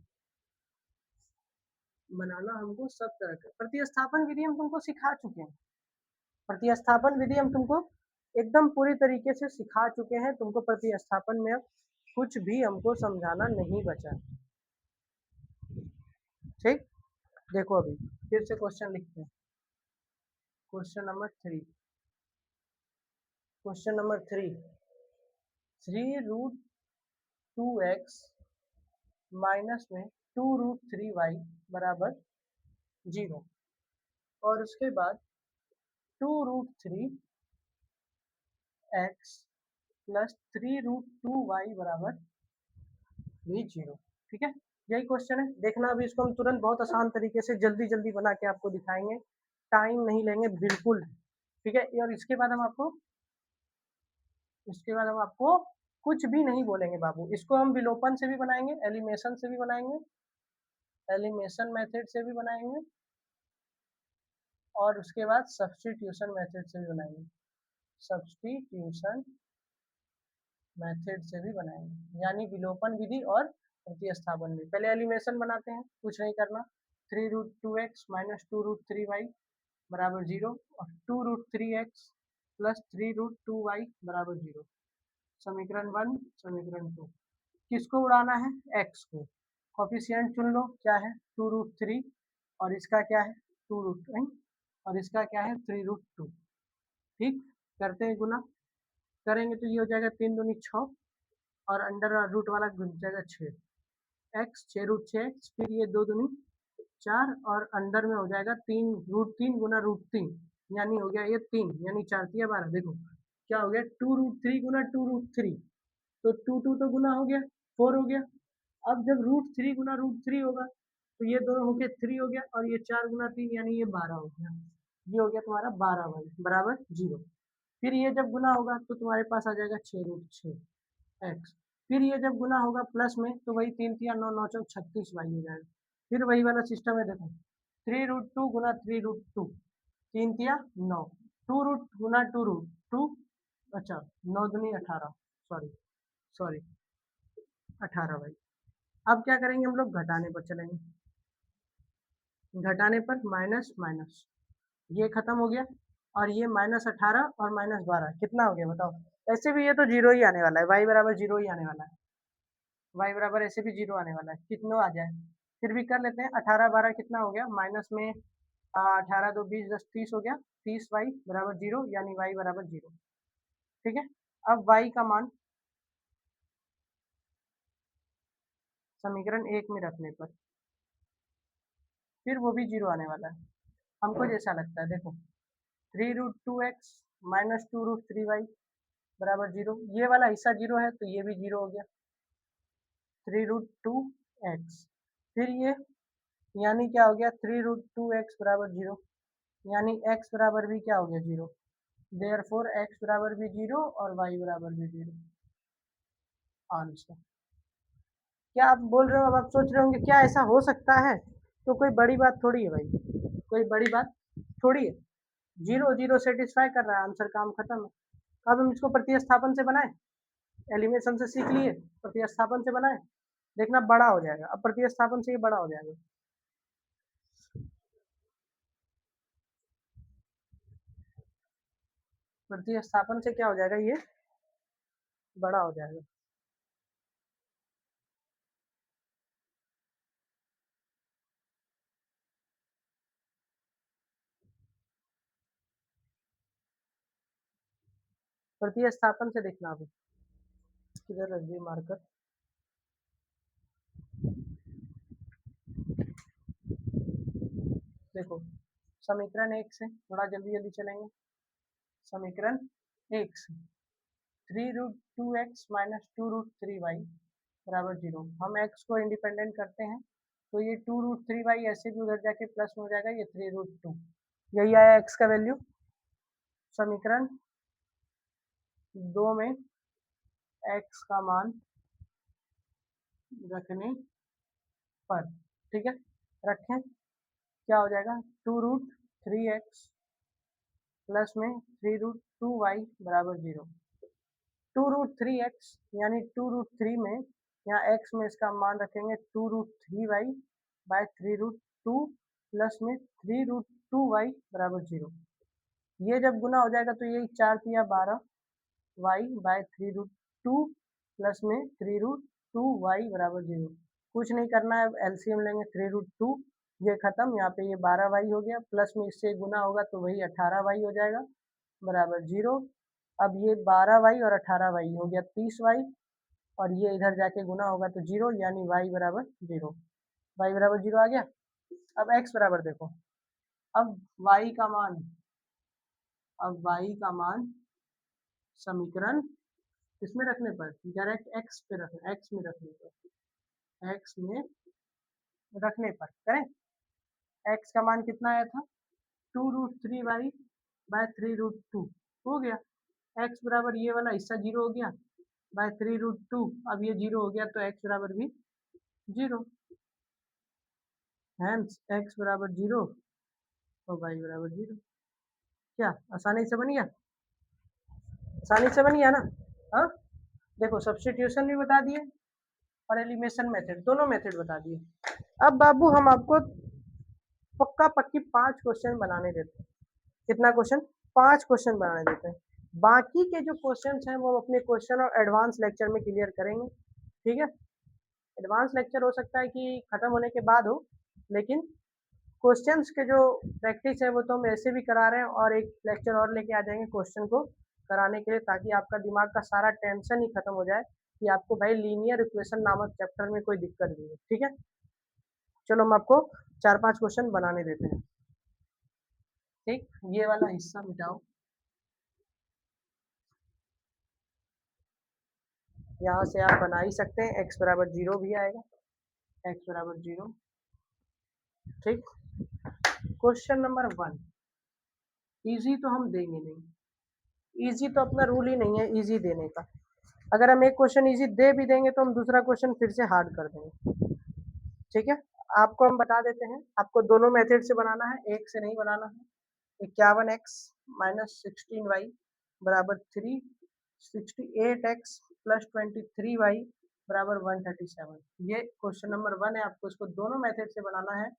बनाना हमको सब तरह का। प्रतिस्थापन विधि हम तुमको सिखा चुके हैं, प्रतिस्थापन विधि हम तुमको एकदम पूरी तरीके से सिखा चुके हैं, तुमको प्रतिस्थापन में अब कुछ भी हमको समझाना नहीं बचा। ठीक, देखो अभी फिर से क्वेश्चन लिखते हैं, question number 3, question number 3, 3√2x minus में 2√3y बराबर 0, और उसके बाद 2√3x प्लस 3√2y बराबर भी 0। ठीक है, यही क्वेश्चन है, देखना अभी इसको हम तुरंत बहुत आसान तरीके से जल्दी जल्दी बना के आपको दिखाएंगे। टाइम नहीं लेंगे बिल्कुल, ठीक है। और इसके बाद हम आपको कुछ भी नहीं बोलेंगे बाबू। इसको हम विलोपन से भी बनाएंगे, एलिमिनेशन से भी बनाएंगे, एलिमिनेशन मेथड से भी बनाएंगे, और उसके बाद सब्स्टिट्यूशन मेथड से भी बनाएंगे, सब्स्टिट्यूशन मेथड से भी बनाएंगे, यानी विलोपन विधि और प्रतिस्थापन विधि। पहले एलिमिनेशन बनाते हैं, कुछ नहीं करना। 3√2x माइनस 2√3y बराबर 0 और 2√3x प्लस 3√2y बराबर 0। समीकरण 1, समीकरण 2। किसको उड़ाना है? x को। कोफिशिएंट चुन लो, क्या है? 2√3 और इसका क्या है? 2√3 और इसका क्या है? 3√2। ठीक, करते हैं गुना। करेंगे तो ये हो जाएगा 3 दूनी 6 और अंडर रूट वाला घुस जाएगा 6 एक्स, 6√6x, फिर ये 2 दूनी 4 और अंदर में हो जाएगा 3√3 गुना √3, यानी हो गया ये 3, यानी 4×3=12। देखो क्या हो गया, 2√3 गुना 2√3, तो 2 तो गुना हो गया, 4 हो गया। अब जब √3 गुना √3 होगा तो ये दोनों होके 3 हो गया, और ये 4 गुना 3 यानी ये 12 हो गया। ये हो गया तुम्हारा 12y बराबर 0। फिर ये जब गुना होगा तो तुम्हारे पास आ जाएगा 6√6x। फिर ये जब गुना होगा प्लस में तो वही 3×3=9, 9×4 36y हो जाएगा। फिर वही वाला सिस्टम है, देखो 3√2 गुना 3√2, 3×3=9, 2 रूट गुना 2√2, अच्छा 9 दूनी 18, सॉरी सॉरी 18y। अब क्या करेंगे हम लोग? घटाने पर चलेंगे। घटाने पर माइनस माइनस ये खत्म हो गया, और ये -18 और -12 कितना हो गया बताओ? ऐसे भी ये तो जीरो ही आने वाला है, y बराबर जीरो ही आने वाला है, y बराबर ऐसे भी जीरो आने वाला है, कितना आ जाए। फिर भी कर लेते हैं। 18 12 कितना हो गया? माइनस में 18 2 20 10 30 हो गया, 30y बराबर 0, यानी y बराबर 0। ठीक है। अब y का मान समीकरण 1 में रखने पर फिर वो भी 0 आने वाला है, हमको जैसा लगता है। देखो 3√2x माइनस 2√3y बराबर 0, ये वाला हिस्सा 0 है तो ये भी 0 हो गया, 3√2x। फिर ये यानी क्या हो गया? 3√2x बराबर 0, यानी x बराबर भी क्या हो गया? 0। देयरफॉर x बराबर भी 0 और y बराबर भी 0। आंसर। क्या आप बोल रहे हो? अब आप सोच रहे होंगे क्या ऐसा हो सकता है? तो कोई बड़ी बात थोड़ी है भाई, कोई बड़ी बात थोड़ी है। 0 0 सेटिस्फाई कर रहा है, आंसर, काम खत्म है। अब हम इसको प्रतिस्थापन से बनाएं, एलिमिनेशन से सीख लिए, प्रतिस्थापन से बनाएं, देखना बड़ा हो जाएगा। अब प्रतिस्थापन से ये बड़ा हो जाएगा। प्रतिस्थापन से क्या हो जाएगा? ये बड़ा हो जाएगा। प्रतिस्थापन से देखना। अभी किधर रख दिए मार्कर? देखो समीकरण 1 से थोड़ा जल्दी जल्दी चलेंगे। समीकरण 1 से 3√2x माइनस 2√3y बराबर 0। हम x को इंडिपेंडेंट करते हैं तो ये 2√3y ऐसे भी उधर जाके प्लस में हो जाएगा, ये 3√2, यही आया x का वैल्यू। समीकरण 2 में x का मान रखने पर, ठीक है, रखें, क्या हो जाएगा? 2√3x प्लस में 3√2y बराबर 0। 2√3x यानी 2√3 में, यहाँ x में इसका मान रखेंगे 2√3y बाय 3√2 प्लस में 3√2y बराबर 0। ये जब गुना हो जाएगा तो यही 4×3=12 y बाय 3√2 प्लस में 3√2y बराबर 0। कुछ नहीं करना है, एलसीएम लेंगे 3√2, ये खत्म, यहाँ पे ये 12y हो गया, प्लस में इससे गुना होगा तो वही 18y हो जाएगा बराबर 0। अब ये 12y और 18y हो गया 30y, और ये इधर जाके गुना होगा तो 0, यानी y बराबर 0। y बराबर 0 आ गया। अब x बराबर देखो, अब y का मान, अब y का मान समीकरण किसमें रखने पर? डायरेक्ट x पे रखना, x में रखने पर, x में रखने पर करें। x का मान कितना आया था? 2√3y/3√2 हो गया। x बराबर ये वाला हिस्सा 0 हो गया बाय 3√2। अब ये 0 हो गया तो x बराबर भी 0। हैंस x बराबर 0 और y बराबर 0। क्या आसानी से बन गया? आसानी से बन गया ना? हाँ, देखो सब्स्टिट्यूशन भी बता दिए और एलिमिनेशन मेथड, दोनों मेथड बता दिए। अब बाबू हम आपको पक्का पक्की 5 क्वेश्चन बनाने देते हैं। कितना क्वेश्चन? 5 क्वेश्चन बनाने देते हैं। बाकी के जो क्वेश्चन हैं वो अपने क्वेश्चन और एडवांस लेक्चर में क्लियर करेंगे। ठीक है, एडवांस लेक्चर हो सकता है कि खत्म होने के बाद हो, लेकिन क्वेश्चंस के जो प्रैक्टिस है वो तो हम ऐसे भी करा रहे हैं और एक लेक्चर और लेके आ जाएंगे क्वेश्चन को कराने के लिए, ताकि आपका दिमाग का सारा टेंशन ही खत्म हो जाए कि आपको भाई लीनियर इक्वेशन नामक चैप्टर में कोई दिक्कत नहीं है। ठीक है, चलो हम आपको 4-5 क्वेश्चन बनाने देते हैं। ठीक, ये वाला हिस्सा मिटाओ, यहाँ से आप बना ही सकते हैं। x बराबर 0 भी आएगा, x बराबर 0। ठीक, क्वेश्चन नंबर 1 इजी तो हम देंगे नहीं, इजी तो अपना रूल ही नहीं है इजी देने का। अगर हम एक क्वेश्चन इजी दे भी देंगे तो हम दूसरा क्वेश्चन फिर से हार्ड कर देंगे। ठीक है, आपको हम बता देते हैं, आपको दोनों मेथड से बनाना है, एक से नहीं बनाना है। 51x माइनस 16y बराबर 3, 68x प्लस 23y बराबर 137। ये क्वेश्चन नंबर 1 है। आपको इसको दोनों मेथड से बनाना है,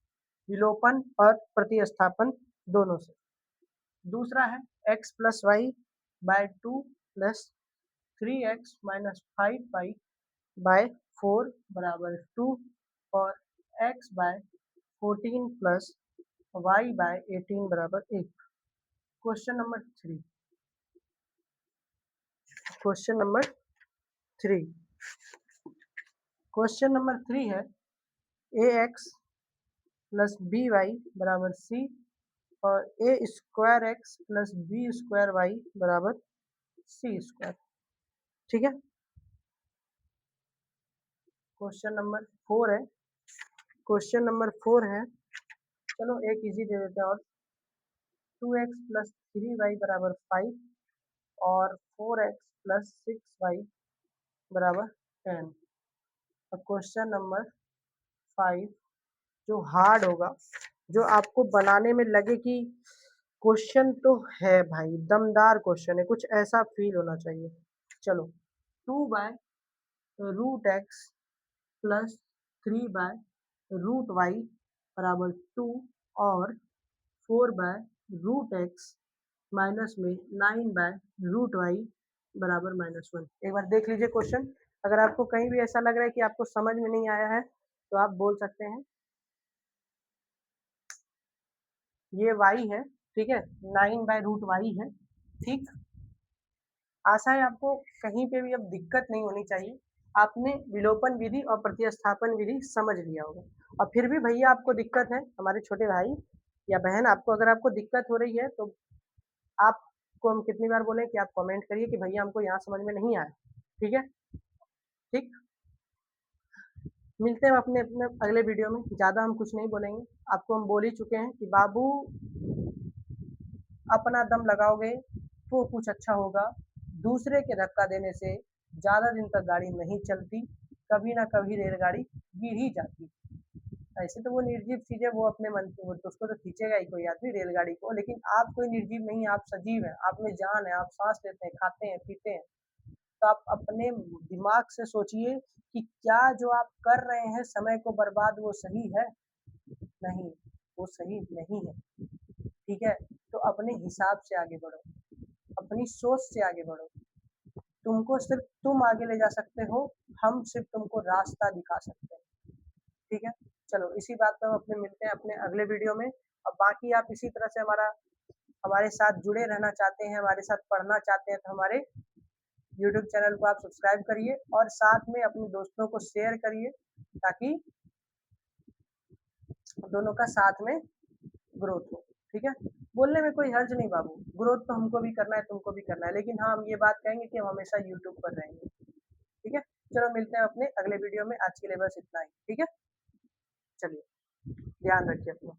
विलोपन और प्रतिस्थापन दोनों से। दूसरा है x plus y by 2 plus 3x minus 5y by 4 बराबर 2 और x by 14 plus y by 18 बराबर 1। Question number 3, question number 3, question number 3 है ax प्लस बी वाई बराबर c और a square x plus b square y बराबर c स्क्वायर। ठीक है, क्वेश्चन नंबर 4 है, क्वेश्चन नंबर 4 है, चलो एक इजी दे देते हैं और 2x प्लस 3y बराबर 5 और 4x प्लस 6y बराबर 10। अब क्वेश्चन नंबर 5 जो हार्ड होगा, जो आपको बनाने में लगे कि क्वेश्चन तो है भाई, दमदार क्वेश्चन है, कुछ ऐसा फील होना चाहिए। चलो, 2/√x प्लस 3/√y बराबर 2 और 4/√x माइनस में 9/√y बराबर -1। एक बार देख लीजिए क्वेश्चन। अगर आपको कहीं भी ऐसा लग रहा है कि आपको समझ में नहीं आया है तो आप बोल सकते हैं। ये y है, ठीक है, 9/√y है। ठीक, आशा है आपको कहीं पे भी अब दिक्कत नहीं होनी चाहिए। आपने विलोपन विधि और प्रतिस्थापन विधि समझ लिया होगा। और फिर भी भैया आपको दिक्कत है, हमारे छोटे भाई या बहन, आपको अगर आपको दिक्कत हो रही है तो आपको हम कितनी बार बोले कि आप कमेंट करिए कि भैया हमको यहाँ समझ में नहीं आया। ठीक है, ठीक, मिलते हैं अपने अपने अगले वीडियो में। ज़्यादा हम कुछ नहीं बोलेंगे, आपको हम बोल ही चुके हैं कि बाबू अपना दम लगाओगे तो कुछ अच्छा होगा। दूसरे के धक्का देने से ज़्यादा दिन तक गाड़ी नहीं चलती, कभी ना कभी रेलगाड़ी गिर ही जाती। ऐसे तो वो निर्जीव चीज़ है, वो अपने मन से, वो तो उसको तो खींचेगा ही कोई आदमी रेलगाड़ी को, लेकिन आप कोई निर्जीव नहीं है, आप सजीव हैं, आप में जान है, आप सांस लेते हैं, खाते हैं, पीते हैं। तो आप अपने दिमाग से सोचिए कि क्या जो आप कर रहे हैं समय को बर्बाद, वो सही है? नहीं, वो सही नहीं है। ठीक है, तो अपने हिसाब से आगे बढ़ो, अपनी सोच से आगे बढ़ो। तुमको सिर्फ तुम आगे ले जा सकते हो, हम सिर्फ तुमको रास्ता दिखा सकते हैं। ठीक है, चलो इसी बात पर हम अपने मिलते हैं अपने अगले वीडियो में। अब बाकी आप इसी तरह से हमारे साथ जुड़े रहना चाहते हैं, हमारे साथ पढ़ना चाहते हैं, तो हमारे यूट्यूब चैनल को आप सब्सक्राइब करिए और साथ में अपने दोस्तों को शेयर करिए, ताकि दोनों का साथ में ग्रोथ हो। ठीक है, बोलने में कोई हर्ज नहीं बाबू, ग्रोथ तो हमको भी करना है, तुमको भी करना है, लेकिन हाँ हम ये बात कहेंगे कि हम हमेशा यूट्यूब पर रहेंगे। ठीक है, चलो मिलते हैं अपने अगले वीडियो में। आज के लिए बस इतना ही। ठीक है, चलिए, ध्यान रखिए अपना।